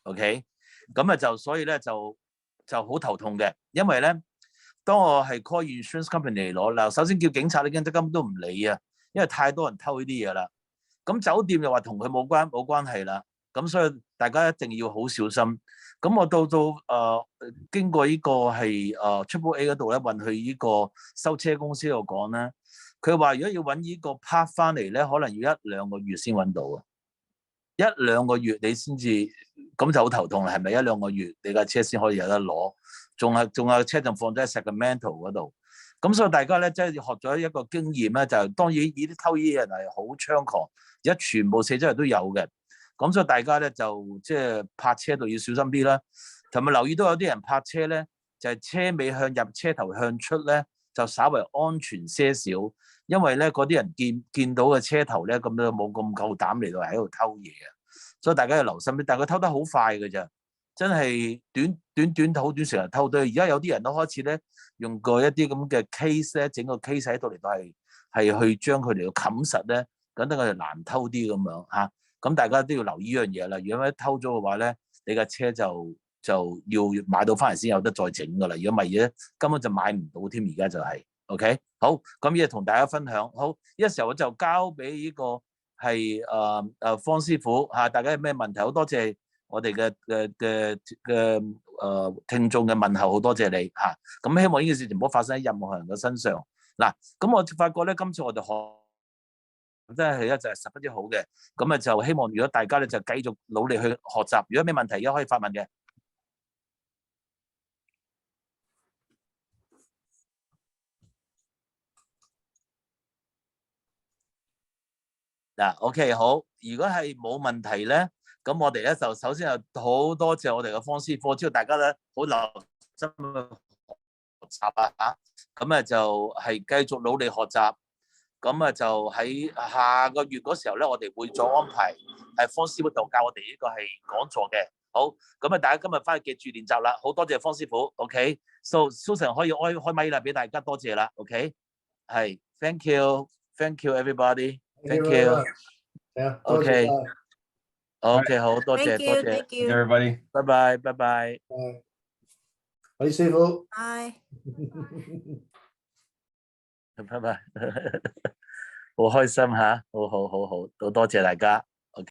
OK， 咁啊就所以咧就好頭痛嘅，因為咧。當我係 call insurance company 嚟攞，嗱首先叫警察，你根本都唔理啊，因為太多人偷呢啲嘢啦。咁酒店又話同佢冇關係啦。咁所以大家一定要好小心。咁我到經過呢個係Triple A 嗰度咧，運去呢個修車公司度講咧，佢話如果要揾呢個 part 翻嚟咧，可能要1-2個月先揾到啊！1-2個月你先至咁就好頭痛啦，係咪？1-2個月你架車先可以有得攞，仲有車就放咗喺 Sacramento 嗰度。咁所以大家咧真係學咗一個經驗咧，就當然呢啲偷嘢人係好猖狂，而家全部四周圍都有嘅。咁所以大家咧就即係泊車度要小心啲啦，同埋留意到有啲人泊車咧，就係車尾向入，車頭向出咧，就稍為安全些少，因為咧嗰啲人見到嘅車頭咧，咁都冇咁夠膽嚟到喺度偷嘢啊，所以大家要留心啲。但係佢偷得好快嘅咋，真係短好短時間偷到。而家有啲人都開始咧用過一啲咁嘅 case 咧，整個 case 喺度嚟到係去將佢哋冚實咧，等佢哋難偷啲咁樣嚇。咁大家都要留意呢樣嘢啦。如果一偷咗嘅話咧，你架車就要買到翻嚟先有得再整噶啦。如果唔係咧，根本就買唔到添。而家就係 OK 好。咁呢同大家分享好。呢個時候我就交俾呢個係方師傅嚇。大家有咩問題？好多謝我哋嘅聽眾嘅問候，好多謝你嚇。咁希望呢件事情唔好發生喺任何人嘅身上。嗱，咁我發覺咧，今次我哋學真係就係十分之好嘅，咁就希望如果大家咧就繼續努力去學習，如果咩問題而家可以發問嘅。嗱，OK 好，如果係冇問題咧，咁我哋咧就首先好多謝我哋嘅方師傅，知道大家咧好留心去學習啊嚇，咁就係繼續努力學習。咁就喺下個月嗰時候咧，我哋會再安排係方師傅度教我哋呢個係講座嘅。好，咁大家今日翻去記住練習啦。好多謝方師傅。OK，So Susan 可以開咪啦，俾大家多謝啦。OK，係 ，Thank you everybody，Thank you。OK，好多謝多謝 Thank you, everybody。拜拜拜拜。李師傅。拜。拜拜，好開心嚇，好多謝大家。